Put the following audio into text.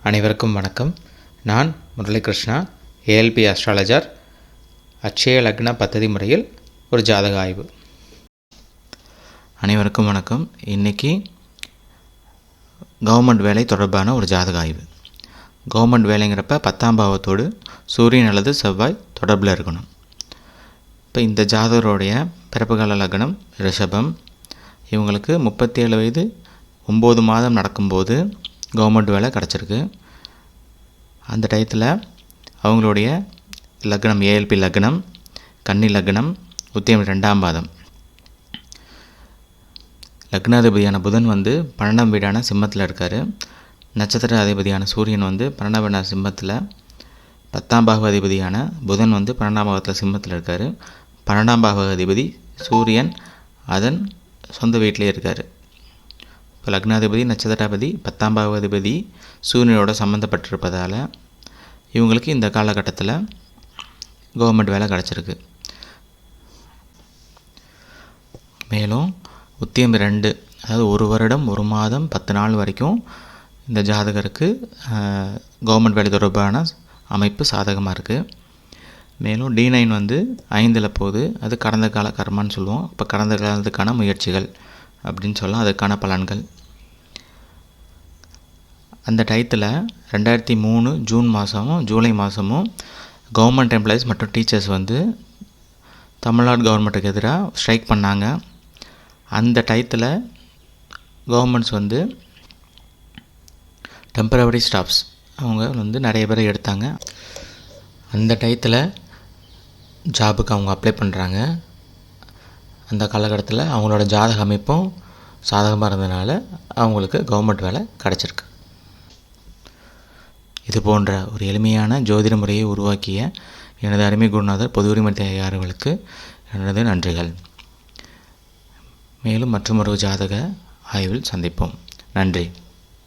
அனைவருக்கும் வணக்கம். நான் முரளிகிருஷ்ணா, ஏஎல்பி அஸ்ட்ராலஜர். அட்சய லக்ன பத்ததி முறையில் ஒரு ஜாதக ஆய்வு. அனைவருக்கும் வணக்கம். இன்றைக்கி கவர்மெண்ட் வேலை தொடர்பான ஒரு ஜாதக ஆய்வு. கவர்மெண்ட் வேலைங்கிறப்ப 10ஆம் பாவத்தோடு சூரியன் அல்லது செவ்வாய் தொடர்பில் இருக்கணும். இப்போ இந்த ஜாதகருடைய பிறப்புகால லக்னம் ரிஷபம். இவங்களுக்கு 37 வயது 9 மாதம் நடக்கும்போது கவர்மெண்ட் வேலை கிடச்சிருக்கு. அந்த டயத்தில் அவங்களுடைய லக்னம் ஏஎல்பி லக்னம், கன்னி லக்னம், உத்தியம் 2ஆம் பாதம். லக்னாதிபதியான புதன் 12ஆம் வீடான சிம்மத்தில் இருக்கார். நட்சத்திர அதிபதியான சூரியன் 12ஆம் வீடான சிம்மத்தில், 10ஆம் பாவ அதிபதியான புதன் 12ஆம் பாவத்தில் சிம்மத்தில் இருக்கார். 12ஆம் பாவ அதிபதி சூரியன் அதன் சொந்த வீட்டிலே இருக்கார். இப்போ லக்னாதிபதி, நட்சத்திராதிபதி, 10ஆம் பாவ அதிபதி சூரியனோட சம்மந்தப்பட்டிருப்பதால் இவங்களுக்கு இந்த காலகட்டத்தில் கவர்மெண்ட் வேலை கிடச்சிருக்கு. மேலும் உத்தியம் 2, அதாவது 1 வருடம் 1 மாதம் 10 நாள் வரைக்கும் இந்த ஜாதகருக்கு கவர்மெண்ட் வேலை தொடர்பான அமைப்பு சாதகமாக இருக்குது. மேலும் D9 5ல் போகுது. அது கடந்த கால கர்மான்னு சொல்லுவோம். இப்போ கடந்த காலத்துக்கான முயற்சிகள் அப்படின்னு சொல்லலாம், அதுக்கான பலன்கள். அந்த டயத்தில் 2003 ஜூன் மாதமும் ஜூலை மாதமும் கவர்மெண்ட் எம்ப்ளாயீஸ் மற்றும் டீச்சர்ஸ் தமிழ்நாடு கவர்மெண்ட்டுக்கு எதிராக ஸ்ட்ரைக் பண்ணாங்க. அந்த டயத்தில் கவர்மெண்ட்ஸ் டெம்பரவரி ஸ்டாஃப்ஸ் அவங்க நிறைய பேரை எடுத்தாங்க. அந்த டயத்தில் ஜாபுக்கு அவங்க அப்ளை பண்ணுறாங்க. அந்த காலகட்டத்தில் அவங்களோட ஜாதக அமைப்பும் சாதகமாக இருந்ததுனால அவங்களுக்கு கவர்மெண்ட் வேலை கிடச்சிருக்கு. இது போன்ற ஒரு எளிமையான ஜோதிட முறையை உருவாக்கிய எனது அருமை குருநாதர் பொது உரிமை அவர்களுக்கு எனது நன்றிகள். மேலும் மற்றொரு ஜாதக ஆய்வில் சந்திப்போம். நன்றி.